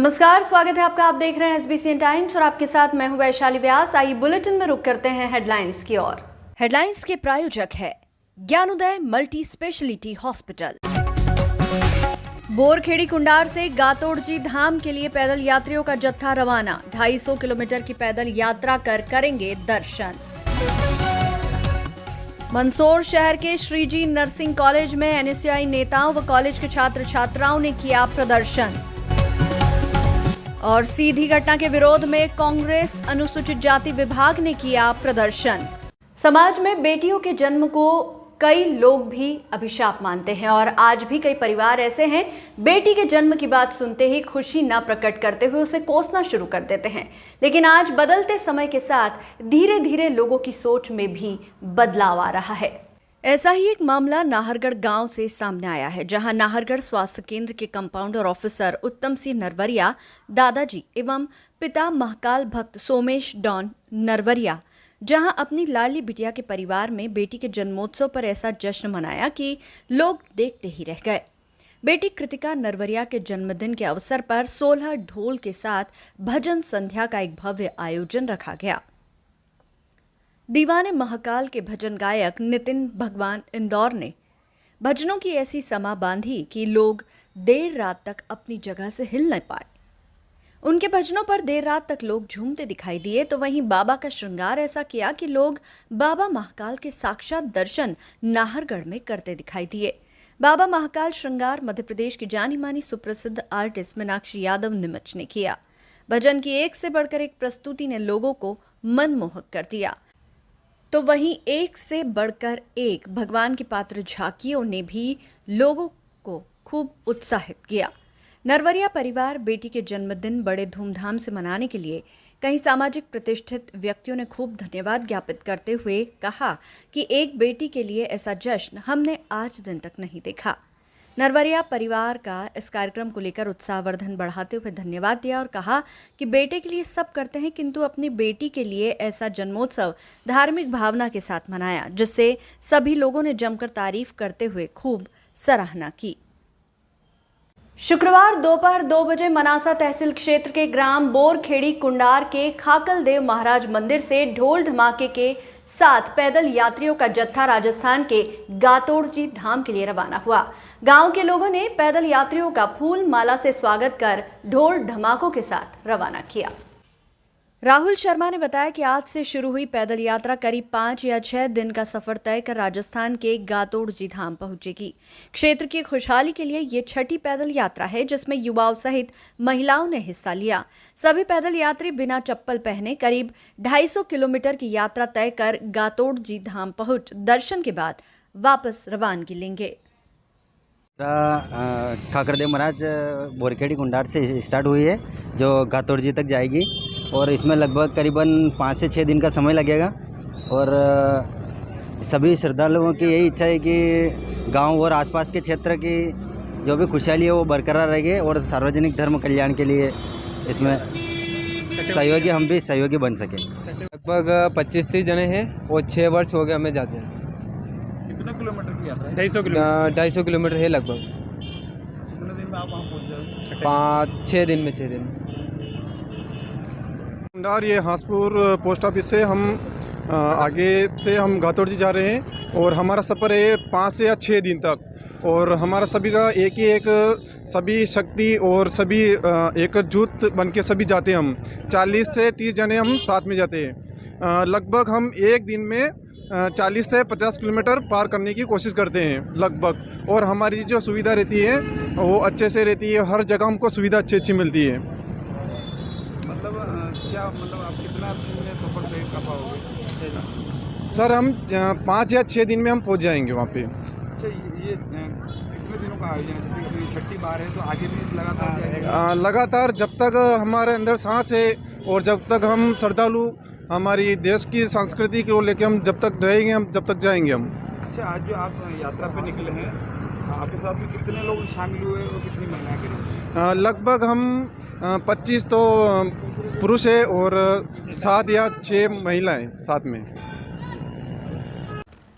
नमस्कार, स्वागत है आपका। आप देख रहे हैं SBCN टाइम्स और आपके साथ मैं हूं वैशाली व्यास। आइए बुलेटिन में रुक करते हैं हेडलाइंस की ओर। हेडलाइंस के प्रायोजक है Gyanodaya multi specialty hospital. Borkhedi Kundar से गातोड़जी धाम के लिए पैदल यात्रियों का जत्था रवाना। 250 किलोमीटर की पैदल यात्रा कर करेंगे दर्शन। मंदसौर शहर के श्रीजी नर्सिंग कॉलेज में NSUI नेताओं व कॉलेज के छात्र छात्राओं ने किया प्रदर्शन। और सीधी घटना के विरोध में कांग्रेस अनुसूचित जाति विभाग ने किया प्रदर्शन। समाज में बेटियों के जन्म को कई लोग भी अभिशाप मानते हैं और आज भी कई परिवार ऐसे हैं, बेटी के जन्म की बात सुनते ही खुशी न प्रकट करते हुए उसे कोसना शुरू कर देते हैं। लेकिन आज बदलते समय के साथ धीरे धीरे लोगों की सोच में भी बदलाव आ रहा है। ऐसा ही एक मामला नाहरगढ़ गांव से सामने आया है, जहां नाहरगढ़ स्वास्थ्य केंद्र के कंपाउंडर ऑफिसर उत्तम सिंह नरवरिया दादाजी एवं पिता महाकाल भक्त सोमेश डॉन नरवरिया जहां अपनी लाडली बिटिया के परिवार में बेटी के जन्मोत्सव पर ऐसा जश्न मनाया कि लोग देखते ही रह गए। बेटी कृतिका नरवरिया के जन्मदिन के अवसर पर 16 ढोल के साथ भजन संध्या का एक भव्य आयोजन रखा गया। दीवाने महाकाल के भजन गायक नितिन भगवान इंदौर ने भजनों की ऐसी समा बांधी कि लोग देर रात तक अपनी जगह से हिल न पाए। उनके भजनों पर देर रात तक लोग झूमते दिखाई दिए। तो वहीं बाबा का श्रृंगार ऐसा किया कि लोग बाबा महाकाल के साक्षात दर्शन नाहरगढ़ में करते दिखाई दिए। बाबा महाकाल श्रृंगार मध्य प्रदेश की जानी मानी सुप्रसिद्ध आर्टिस्ट मीनाक्षी यादव निमच ने किया। भजन की एक से बढ़कर एक प्रस्तुति ने लोगों को मनमोहक कर दिया। तो वहीं एक से बढ़कर एक भगवान की पात्र झांकियों ने भी लोगों को खूब उत्साहित किया। नरवरिया परिवार बेटी के जन्मदिन बड़े धूमधाम से मनाने के लिए कई सामाजिक प्रतिष्ठित व्यक्तियों ने खूब धन्यवाद ज्ञापित करते हुए कहा कि एक बेटी के लिए ऐसा जश्न हमने आज दिन तक नहीं देखा। नरवरिया परिवार का इस कार्यक्रम को लेकर उत्साहवर्धन बढ़ाते हुए धन्यवाद दिया और कहा कि बेटे के लिए सब करते हैं, किंतु अपनी बेटी के लिए ऐसा जन्मोत्सव धार्मिक भावना के साथ मनाया, जिससे सभी लोगों ने जमकर तारीफ करते हुए खूब सराहना की। शुक्रवार दोपहर 2 बजे मनासा तहसील क्षेत्र के ग्राम बोरखेड़ी कुंडार के खाकल देव महाराज मंदिर से ढोल धमाके के साथ पैदल यात्रियों का जत्था राजस्थान के गातोड़जी धाम के लिए रवाना हुआ। गांव के लोगों ने पैदल यात्रियों का फूल माला से स्वागत कर ढोल धमाकों के साथ रवाना किया। राहुल शर्मा ने बताया कि आज से शुरू हुई पैदल यात्रा करीब 5 या 6 दिन का सफर तय कर राजस्थान के गातोड़जी धाम पहुंचेगी। क्षेत्र की खुशहाली के लिए ये 6ठी पैदल यात्रा है, जिसमें युवाओं सहित महिलाओं ने हिस्सा लिया। सभी पैदल यात्री बिना चप्पल पहने करीब 250 किलोमीटर की यात्रा तय कर गातोड़जी धाम पहुंच दर्शन के बाद वापस रवानगी लेंगे। खाकरदेव महाराज बोरखेड़ी कुंडार से स्टार्ट हुई है, जो गातोड़जी तक जाएगी और इसमें लगभग करीबन 5 से 6 दिन का समय लगेगा। और सभी श्रद्धालुओं की यही इच्छा है कि गांव और आसपास के क्षेत्र की जो भी खुशहाली है वो बरकरार रहेगी और सार्वजनिक धर्म कल्याण के लिए इसमें सहयोगी, हम भी सहयोगी बन सकें। लगभग 25-30 जने हैं और 6 वर्ष हो गए हमें जाते हैं। कितना किलोमीटर की यात्रा है? 250 किलोमीटर है लगभग। कितने दिन में आप वहाँ पहुँच जाओगे? 5-6 दिन में 6 दिन। कुंडार ये हांसपुर पोस्ट ऑफिस से हम आगे से हम गातोड़जी जा रहे हैं और हमारा सफ़र है 5 से या 6 दिन तक। और हमारा सभी का एक ही एक सभी शक्ति और सभी एकजुट बन के सभी जाते हैं। हम 40 से 30 जने हम साथ में जाते हैं। लगभग हम एक दिन में 40 से 50 किलोमीटर पार करने की कोशिश करते हैं लगभग। और हमारी जो सुविधा रहती है वो अच्छे से रहती है, हर जगह हमको सुविधा अच्छी मिलती है। मतलब आप कितना दिन में सफ़र तय कर पाओगे? सर हम 5 या 6 दिन में हम पहुंच जाएंगे वहाँ पे। अच्छा, ये कितने दिनों का आयोजन है? जैसे कि 6ठी बार है तो आगे भी लगातार जाएगा? लगातार जब तक हमारे अंदर सांस है और जब तक हम श्रद्धालु हमारी देश की संस्कृति को लेकर हम जब तक रहेंगे, हम जब तक जाएंगे हम। अच्छा, आज जो आप यात्रा पे निकले हैं, आपके साथ में कितने लोग शामिल हुए और कितनी महिलाएं करीब? लगभग हम 25 तो पुरुष है और 7 या 6 महिलाएं साथ में।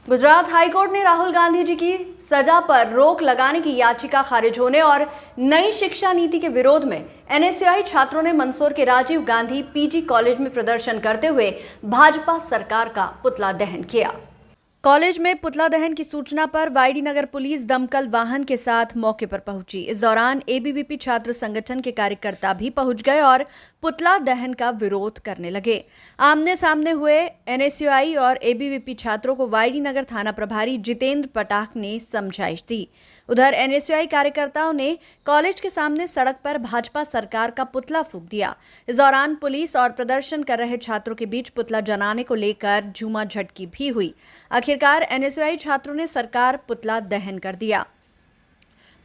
गुजरात हाईकोर्ट ने राहुल गांधी जी की सजा पर रोक लगाने की याचिका खारिज होने और नई शिक्षा नीति के विरोध में एनएसयूआई छात्रों ने मंदसौर के राजीव गांधी पीजी कॉलेज में प्रदर्शन करते हुए भाजपा सरकार का पुतला दहन किया। कॉलेज में पुतला दहन की सूचना पर वाईडी नगर पुलिस दमकल वाहन के साथ मौके पर पहुंची। इस दौरान एबीवीपी छात्र संगठन के कार्यकर्ता भी पहुंच गए और पुतला दहन का विरोध करने लगे। आमने सामने हुए एनएसयूआई और एबीवीपी छात्रों को वाईडी नगर थाना प्रभारी जितेंद्र पटाख ने समझाइश दी। उधर एनएसयूआई कार्यकर्ताओं ने कॉलेज के सामने सड़क पर भाजपा सरकार का पुतला फूंक दिया। इस दौरान पुलिस और प्रदर्शन कर रहे छात्रों के बीच पुतला जलाने को लेकर झूमाझटकी भी हुई। आखिरकार एनएसयूआई छात्रों ने सरकार पुतला दहन कर दिया।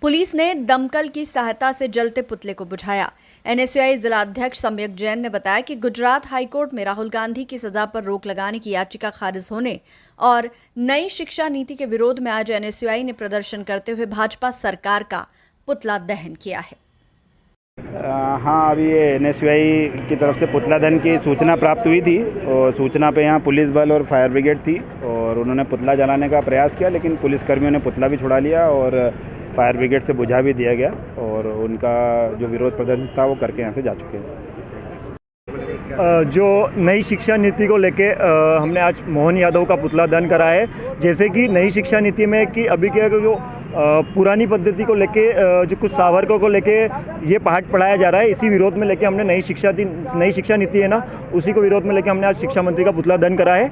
पुलिस ने दमकल की सहायता से जलते पुतले को बुझाया। एनएसयूआई जिला अध्यक्ष सम्यक जैन ने बताया कि गुजरात हाईकोर्ट में राहुल गांधी की सजा पर रोक लगाने की याचिका खारिज होने और नई शिक्षा नीति के विरोध में आज एनएसयूआई ने प्रदर्शन करते हुए भाजपा सरकार का पुतला दहन किया है। हाँ, अभी ये एनएसयूआई की तरफ से पुतला दहन की सूचना प्राप्त हुई थी और सूचना पे यहाँ पुलिस बल और फायर ब्रिगेड थी और उन्होंने पुतला जलाने का प्रयास किया, लेकिन पुलिसकर्मियों ने पुतला भी छुड़ा लिया और फायर ब्रिगेड से बुझा भी दिया गया और उनका जो विरोध प्रदर्शन था वो करके यहाँ से जा चुके हैं। जो नई शिक्षा नीति को लेके हमने आज मोहन यादव का पुतला दहन करा है। जैसे कि नई शिक्षा नीति में कि अभी के जो पुरानी पद्धति को लेके जो कुछ सावरकर को लेके ये पाठ पढ़ाया जा रहा है, इसी विरोध में लेके हमने नई शिक्षा नीति है ना, उसी को विरोध में लेके हमने आज शिक्षा मंत्री का पुतला दहन करा है।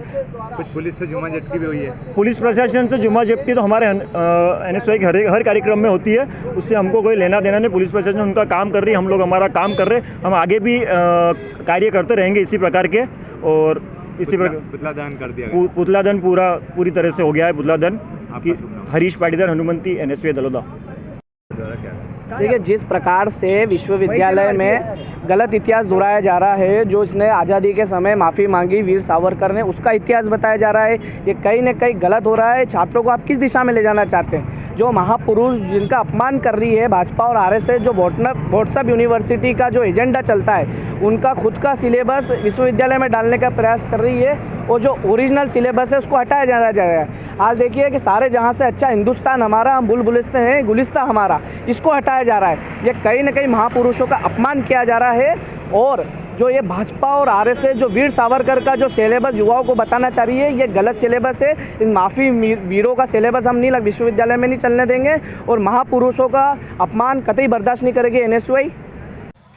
कुछ पुलिस से जुम्मा-जब्ती भी हुई है। पुलिस प्रशासन से जुम्मा-जब्ती तो हमारे एनएसयूआई के हर कार्यक्रम में होती है, उससे हमको कोई लेना देना नहीं। पुलिस प्रशासन उनका काम कर रही है, हम लोग हमारा काम कर रहे हैं। हम आगे भी कार्य करते रहेंगे इसी प्रकार के। और इसी प्रकार पुतला दहन कर दिया। पुतला दहन पूरी तरह से हो गया है। पुतला दहन हरीश पाटीदार, हनुमंती, एनएसयूआई दलोदा। देखिए, जिस प्रकार से विश्वविद्यालय में गलत इतिहास दोहराया जा रहा है, जो इसने आज़ादी के समय माफ़ी मांगी वीर सावरकर ने, उसका इतिहास बताया जा रहा है, ये कहीं न कहीं गलत हो रहा है। छात्रों को आप किस दिशा में ले जाना चाहते हैं? जो महापुरुष जिनका अपमान कर रही है भाजपा और आरएसएस, जो व्हाट्सएप यूनिवर्सिटी का जो एजेंडा चलता है, उनका खुद का सिलेबस विश्वविद्यालय में डालने का प्रयास कर रही है और जो ओरिजिनल सिलेबस है उसको हटाया जाना चाहिए। आज देखिए कि सारे जहां से अच्छा हिंदुस्तान हमारा, हम बुलबुलिस्ते हैं, गुलिस्ता हमारा, इसको हटाया जा रहा है। ये कहीं न कहीं महापुरुषों का अपमान किया जा रहा है। और जो ये भाजपा और आरएसएस जो वीर सावरकर का जो सिलेबस युवाओं को बताना चाह रही है, ये गलत सिलेबस है। इन माफ़ी वीरों का सिलेबस हम नहीं विश्वविद्यालय में नहीं चलने देंगे और महापुरुषों का अपमान कतई बर्दाश्त नहीं करेगी एनएसयूआई।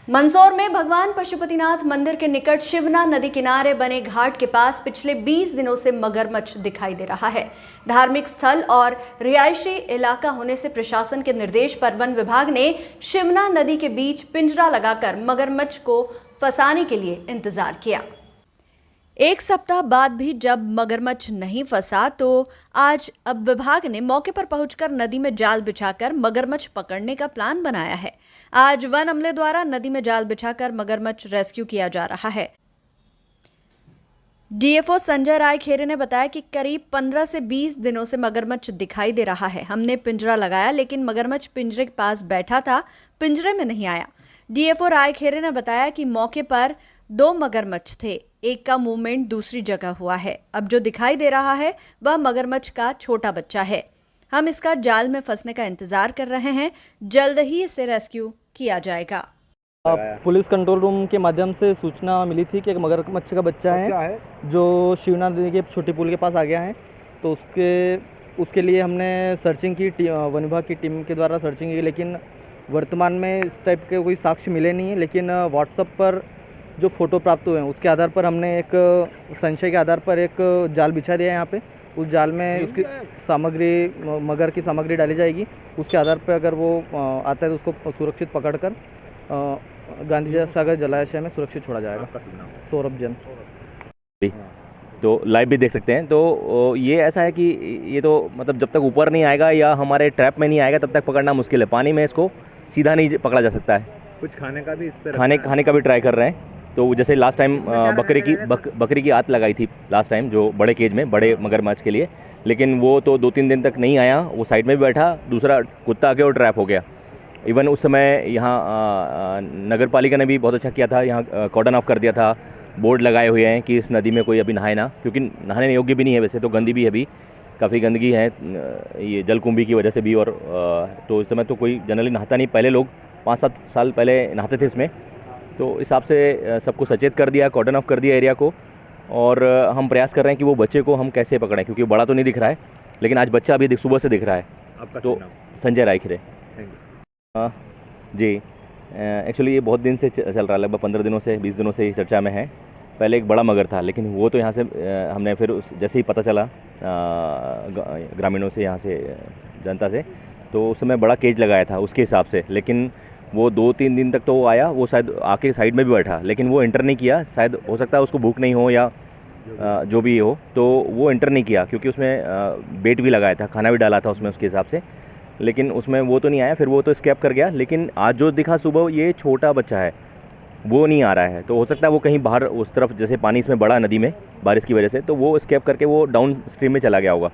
मंदसौर में भगवान पशुपतिनाथ मंदिर के निकट शिवना नदी किनारे बने घाट के पास पिछले 20 दिनों से मगरमच्छ दिखाई दे रहा है। धार्मिक स्थल और रिहायशी इलाका होने से प्रशासन के निर्देश पर वन विभाग ने शिवना नदी के बीच पिंजरा लगाकर मगरमच्छ को फंसाने के लिए इंतजार किया। एक सप्ताह बाद भी जब मगरमच्छ नहीं फंसा तो आज अब विभाग ने मौके पर पहुंचकर नदी में जाल बिछाकर मगरमच्छ पकड़ने का प्लान बनाया है। आज वन अमले द्वारा नदी में जाल बिछाकर मगरमच्छ रेस्क्यू किया जा रहा है। डीएफओ संजय राय खेरे ने बताया कि करीब 15 से 20 दिनों से मगरमच्छ दिखाई दे रहा है। हमने पिंजरा लगाया लेकिन मगरमच्छ पिंजरे के पास बैठा था, पिंजरे में नहीं आया। डीएफओ राय खेरे ने बताया कि मौके पर 2 मगरमच्छ थे, एक का मूवमेंट दूसरी जगह हुआ है। अब जो दिखाई दे रहा है वह मगरमच्छ का छोटा बच्चा है। हम इसका जाल में फंसने का इंतजार कर रहे हैं, जल्द ही इसे रेस्क्यू किया जाएगा। पुलिस कंट्रोल रूम के माध्यम से सूचना मिली थी कि एक मगरमच्छ का बच्चा है जो शिवना नदी के छोटे पुल के पास आ गया है। तो उसके लिए हमने सर्चिंग की, वन विभाग की टीम के द्वारा सर्चिंग की, लेकिन वर्तमान में इस टाइप के कोई साक्ष्य मिले नहीं है। लेकिन व्हाट्सएप पर जो फ़ोटो प्राप्त हुए हैं उसके आधार पर हमने एक संशय के आधार पर एक जाल बिछा दिया है यहाँ पे। उस जाल में उसकी सामग्री, मगर की सामग्री डाली जाएगी। उसके आधार पर अगर वो आता है तो उसको सुरक्षित पकड़कर गांधी सागर जलाशय में सुरक्षित छोड़ा जाएगा। सौरभ जैन। तो लाइव भी देख सकते हैं। तो ये ऐसा है कि ये तो मतलब जब तक ऊपर नहीं आएगा या हमारे ट्रैप में नहीं आएगा तब तक पकड़ना मुश्किल है। पानी में इसको सीधा नहीं पकड़ा जा सकता है। कुछ खाने का भी इस पर खाने का भी ट्राई कर रहे हैं। तो जैसे लास्ट टाइम बकरी की आंत लगाई थी लास्ट टाइम, जो बड़े केज में बड़े मगरमच्छ के लिए, लेकिन वो तो 2-3 दिन तक नहीं आया। वो साइड में भी बैठा, दूसरा कुत्ता आके और ट्रैप हो गया। इवन उस समय यहाँ नगर पालिका ने भी बहुत अच्छा किया था, यहाँ कॉर्डन ऑफ कर दिया था, बोर्ड लगाए हुए हैं कि इस नदी में कोई अभी नहाए ना, क्योंकि नहाने योग्य भी नहीं है, वैसे तो गंदी भी है, अभी काफ़ी गंदगी है ये जलकुंभी की वजह से भी। और तो इस समय तो कोई जनरली नहाता नहीं। पहले लोग 5-7 साल पहले नहाते थे इसमें, तो इस हिसाब से सबको सचेत कर दिया, कॉर्डन ऑफ कर दिया एरिया को। और हम प्रयास कर रहे हैं कि वो बच्चे को हम कैसे पकड़ें, क्योंकि बड़ा तो नहीं दिख रहा है, लेकिन आज बच्चा अभी सुबह से दिख रहा है। आपका तो नाम? संजय रायखिरे जी। एक्चुअली ये बहुत दिन से चल रहा है, लगभग 15 दिनों से 20 दिनों से ही चर्चा में है। पहले एक बड़ा मगर था, लेकिन वो तो यहाँ से हमने फिर जैसे ही पता चला ग्रामीणों से, यहाँ से जनता से, तो उस समय बड़ा केज लगाया था उसके हिसाब से। लेकिन वो 2-3 दिन तक तो वो आया, वो शायद आके साइड में भी बैठा, लेकिन वो एंटर नहीं किया। शायद हो सकता है उसको भूख नहीं हो या जो भी हो, तो वो एंटर नहीं किया, क्योंकि उसमें बेट भी लगाया था, खाना भी डाला था उसमें उसके हिसाब से, लेकिन उसमें वो तो नहीं आया। फिर वो तो स्केप कर गया। लेकिन आज जो दिखा सुबह, ये छोटा बच्चा है, वो नहीं आ रहा है। तो हो सकता है वो कहीं बाहर उस तरफ, जैसे पानी इसमें बड़ा नदी में बारिश की वजह से, तो वो स्केप करके वो डाउन स्ट्रीम में चला गया होगा।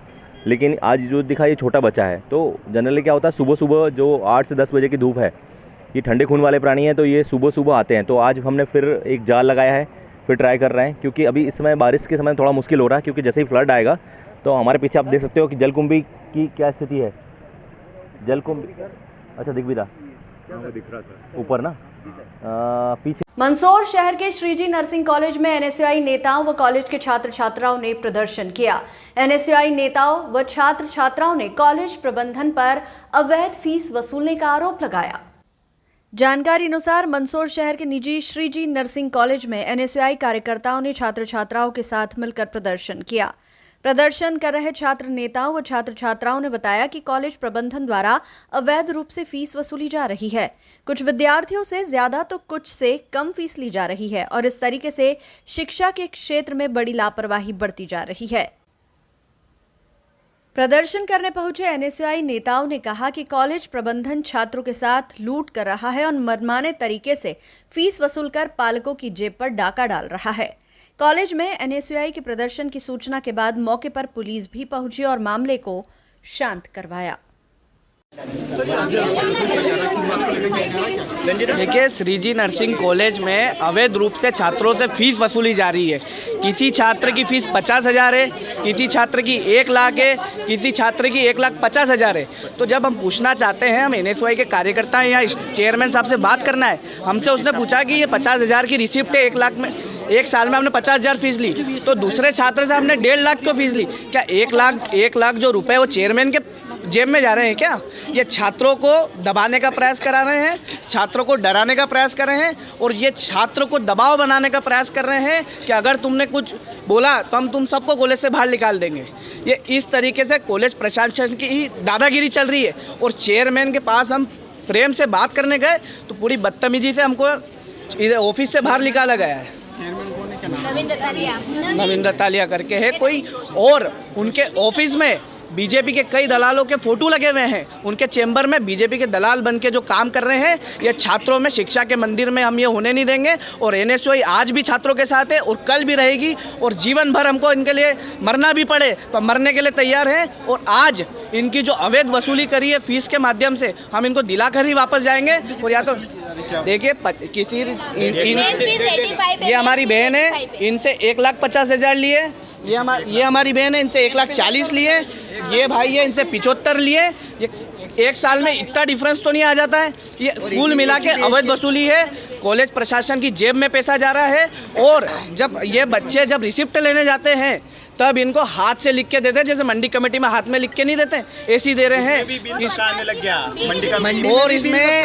लेकिन आज जो दिखा ये छोटा बच्चा है। तो जनरली क्या होता है, सुबह सुबह जो 8 से 10 बजे की धूप है, ये ठंडे खून वाले प्राणी हैं, तो ये सुबह सुबह आते हैं। तो आज हमने फिर एक जाल लगाया है, फिर ट्राई कर रहे हैं, क्योंकि अभी इस समय बारिश के समय थोड़ा मुश्किल हो रहा है, क्योंकि जैसे ही फ्लड आएगा तो हमारे पीछे आप देख सकते हो कि जलकुंभी की क्या स्थिति है। जलकुंभी, अच्छा दिख भी रहा, दिख रहा था ऊपर ना पीछे। मंदसौर शहर के श्रीजी नर्सिंग कॉलेज में एनएसयूआई नेताओं व कॉलेज के छात्र छात्राओं ने प्रदर्शन किया। एनएसयूआई नेताओं व छात्र छात्राओं ने कॉलेज प्रबंधन पर अवैध फीस वसूलने का आरोप लगाया। जानकारी अनुसार मंदसौर शहर के निजी श्रीजी नर्सिंग कॉलेज में एनएसयूआई कार्यकर्ताओं ने छात्र छात्राओं के साथ मिलकर प्रदर्शन किया। प्रदर्शन कर रहे छात्र नेताओं व छात्र छात्राओं ने बताया कि कॉलेज प्रबंधन द्वारा अवैध रूप से फीस वसूली जा रही है। कुछ विद्यार्थियों से ज्यादा तो कुछ से कम फीस ली जा रही है और इस तरीके से शिक्षा के क्षेत्र में बड़ी लापरवाही बरती जा रही है। प्रदर्शन करने पहुंचे एनएसयूआई नेताओं ने कहा कि कॉलेज प्रबंधन छात्रों के साथ लूट कर रहा है और मनमाने तरीके से फीस वसूलकर पालकों की जेब पर डाका डाल रहा है। कॉलेज में एनएसयूआई के प्रदर्शन की सूचना के बाद मौके पर पुलिस भी पहुंची और मामले को शांत करवाया। देखिए, श्रीजी नर्सिंग कॉलेज में अवैध रूप से छात्रों से फीस वसूली जा रही है। किसी छात्र की फीस 50,000 है, किसी छात्र की 1 लाख है, किसी छात्र की 1,50,000 है। तो जब हम पूछना चाहते हैं, हम एनएसयूआई के कार्यकर्ता हैं या चेयरमैन साहब से बात करना है, हमसे उसने पूछा कि ये 50,000 की रिसिप्ट है, 1 लाख में 1 साल में हमने 50,000 फीस ली, तो दूसरे छात्र से हमने 1.5 लाख क्यों फीस ली? क्या 1 लाख जो रुपए वो चेयरमैन के जेब में जा रहे हैं क्या? ये छात्रों को दबाने का प्रयास करा रहे हैं, छात्रों को डराने का प्रयास कर रहे हैं और ये छात्रों को दबाव बनाने का प्रयास कर रहे हैं कि अगर तुमने कुछ बोला तो हम तुम सबको कॉलेज से बाहर निकाल देंगे। ये इस तरीके से कॉलेज प्रशासन की ही दादागिरी चल रही है। और चेयरमैन के पास हम प्रेम से बात करने गए तो पूरी बदतमीजी से हमको इधर ऑफिस से बाहर निकाला गया है। नवीन रतालिया करके है कोई, और उनके ऑफिस में बीजेपी के कई दलालों के फोटो लगे हुए हैं। उनके चेंबर में बीजेपी के दलाल बन के जो काम कर रहे हैं, ये छात्रों में शिक्षा के मंदिर में हम ये होने नहीं देंगे। और एनएसयूआई आज भी छात्रों के साथ है और कल भी रहेगी, और जीवन भर हमको इनके लिए मरना भी पड़े तो मरने के लिए तैयार हैं। और आज इनकी जो अवैध वसूली करी है फीस के माध्यम से, हम इनको दिलाकर ही वापस जाएंगे। और या तो देखिए, किसी ये हमारी बहन है, इनसे 1,50,000 लिए, ये हमारी बहन है, इनसे 1,40,000 लिए, ये भाई है, इनसे 75 लिए। ये 1 साल में इतना डिफरेंस तो नहीं आ जाता है? ये कुल मिला के अवैध वसूली है। कॉलेज प्रशासन की जेब में पैसा जा रहा है। और जब ये बच्चे जब रिसिप्ट लेने जाते हैं तब इनको हाथ से लिख के देते हैं, जैसे मंडी कमेटी में हाथ में लिख के नहीं देते, ऐसी दे रहे हैं। और इसमें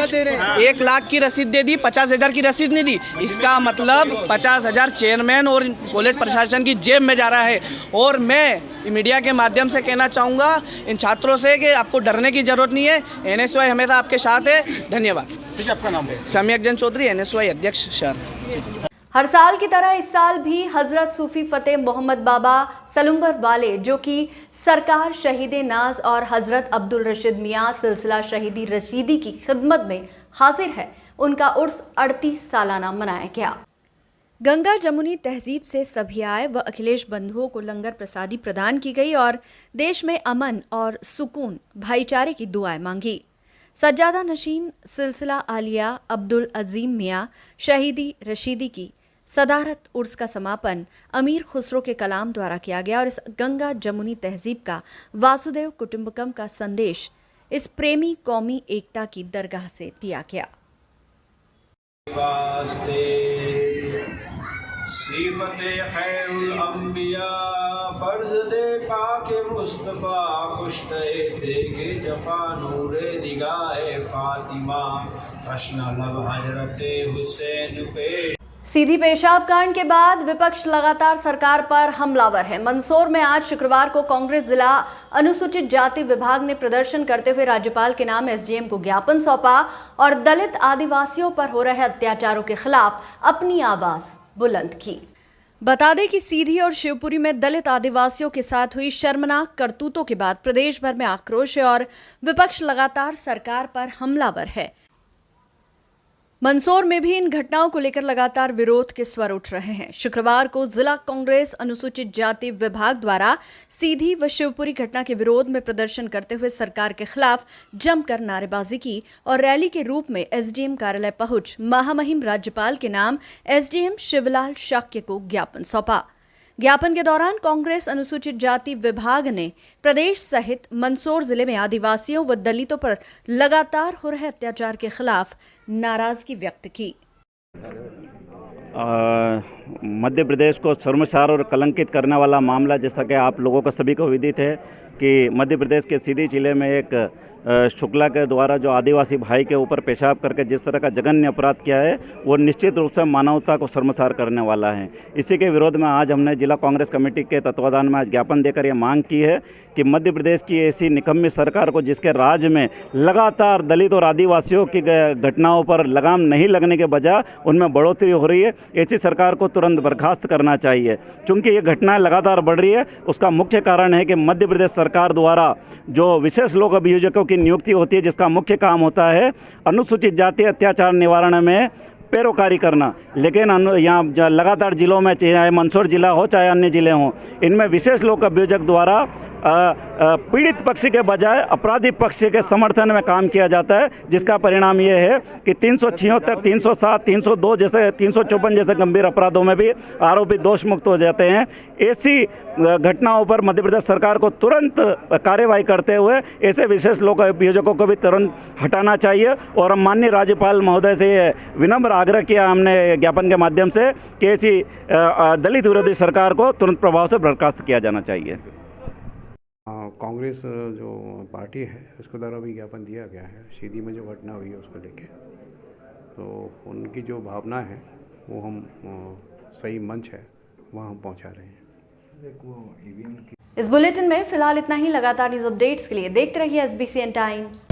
1 लाख की रसीद दे दी, 50,000 की रसीद नहीं दी। इसका मतलब 50,000 चेयरमैन और कॉलेज प्रशासन की जेब में जा रहा है। और मैं मीडिया के माध्यम से कहना चाहूँगा इन छात्रों से कि आपको डरने की जरूरत नहीं है, एनएसयूआई हमेशा आपके साथ है। धन्यवाद। आपका नाम है? सम्यक जन चौधरी, एनएसयूआई अध्यक्ष शहर। हर साल की तरह इस साल भी हजरत सूफी फतेह मोहम्मद बाबा सलुम्बर वाले, जो कि सरकार शहीद नाज और हजरत अब्दुल रशीद मियाँ सिलसिला शहीदी रशीदी की खिदमत में हाजिर है, उनका उर्स 38 सालाना मनाया गया। गंगा जमुनी तहजीब से सभी आए व अखिलेश बंधुओं को लंगर प्रसादी प्रदान की गई और देश में अमन और सुकून भाईचारे की दुआएं मांगी। सज्जादा नशीन सिलसिला आलिया अब्दुल अजीम मियाँ शहीदी रशीदी की सदारत उर्स का समापन अमीर खुसरो के कलाम द्वारा किया गया और इस गंगा जमुनी तहजीब का वासुदेव कुटुंबकम का संदेश इस प्रेमी कौमी एकता की दरगाह से दिया गया। सिफते खैरुल अंबिया फर्ज दे पाके मुस्तफ़ा कुश्ते देगे जफा नूरे निगाहे फातिमा प्रश्न लब हजरते हुसैन पे। सीधी पेशाब कांड के बाद विपक्ष लगातार सरकार पर हमलावर है। मंदसौर में आज शुक्रवार को कांग्रेस जिला अनुसूचित जाति विभाग ने प्रदर्शन करते हुए राज्यपाल के नाम एसडीएम को ज्ञापन सौंपा और दलित आदिवासियों पर हो रहे अत्याचारों के खिलाफ अपनी आवाज बुलंद की। बता दें कि सीधी और शिवपुरी में दलित आदिवासियों के साथ हुई शर्मनाक करतूतों के बाद प्रदेश भर में आक्रोश है और विपक्ष लगातार सरकार पर हमलावर है। मंदसौर में भी इन घटनाओं को लेकर लगातार विरोध के स्वर उठ रहे हैं। शुक्रवार को जिला कांग्रेस अनुसूचित जाति विभाग द्वारा सीधी व शिवपुरी घटना के विरोध में प्रदर्शन करते हुए सरकार के खिलाफ जमकर नारेबाजी की और रैली के रूप में एसडीएम कार्यालय पहुंच महामहिम राज्यपाल के नाम एसडीएम शिवलाल शाक्य को ज्ञापन सौंपा। ज्ञापन के दौरान कांग्रेस अनुसूचित जाति विभाग ने प्रदेश सहित मंदसौर जिले में आदिवासियों व दलितों पर लगातार हो रहे अत्याचार के खिलाफ नाराजगी व्यक्त की। मध्य प्रदेश को शर्मसार और कलंकित करने वाला मामला, जैसा कि आप लोगों को सभी को विदित है कि मध्य प्रदेश के सीधी जिले में एक शुक्ला के द्वारा जो आदिवासी भाई के ऊपर पेशाब करके जिस तरह का जघन्य अपराध किया है, वो निश्चित रूप से मानवता को शर्मसार करने वाला है। इसी के विरोध में आज हमने जिला कांग्रेस कमेटी के तत्वाधान में आज ज्ञापन देकर ये मांग की है कि मध्य प्रदेश की ऐसी निकम्मी सरकार को, जिसके राज्य में लगातार दलित और आदिवासियों की घटनाओं पर लगाम नहीं लगने के बजाय उनमें बढ़ोतरी हो रही है, ऐसी सरकार को तुरंत बर्खास्त करना चाहिए। चूँकि ये घटनाएं लगातार बढ़ रही है, उसका मुख्य कारण है कि मध्य प्रदेश सरकार द्वारा जो विशेष लोक अभियोजकों की नियुक्ति होती है, जिसका मुख्य काम होता है अनुसूचित जाति अत्याचार निवारण में पैरोकारी करना, लेकिन यहाँ लगातार जिलों में, चाहे मंदसौर जिला हो चाहे अन्य जिले हों, इनमें विशेष लोक अभियोजक द्वारा पीड़ित पक्ष के बजाय अपराधी पक्ष के समर्थन में काम किया जाता है, जिसका परिणाम ये है कि 376, 307, 302 जैसे 354 जैसे गंभीर अपराधों में भी आरोपी दोष मुक्त हो जाते हैं। ऐसी घटनाओं पर मध्य प्रदेश सरकार को तुरंत कार्यवाही करते हुए ऐसे विशेष लोक अभियोजकों को भी तुरंत हटाना चाहिए। और हम माननीय राज्यपाल महोदय से विनम्र आग्रह किया हमने ज्ञापन के माध्यम से कि ऐसी दलित विरोधी सरकार को तुरंत प्रभाव से बर्खास्त किया जाना चाहिए। कांग्रेस जो पार्टी है उसके द्वारा भी ज्ञापन दिया गया है सीधी में जो घटना हुई है उसको लेके, तो उनकी जो भावना है वो हम सही मंच है वहाँ हम पहुँचा रहे हैं। इस बुलेटिन में फिलहाल इतना ही। लगातार न्यूज अपडेट्स के लिए देखते रहिए SBCN टाइम्स।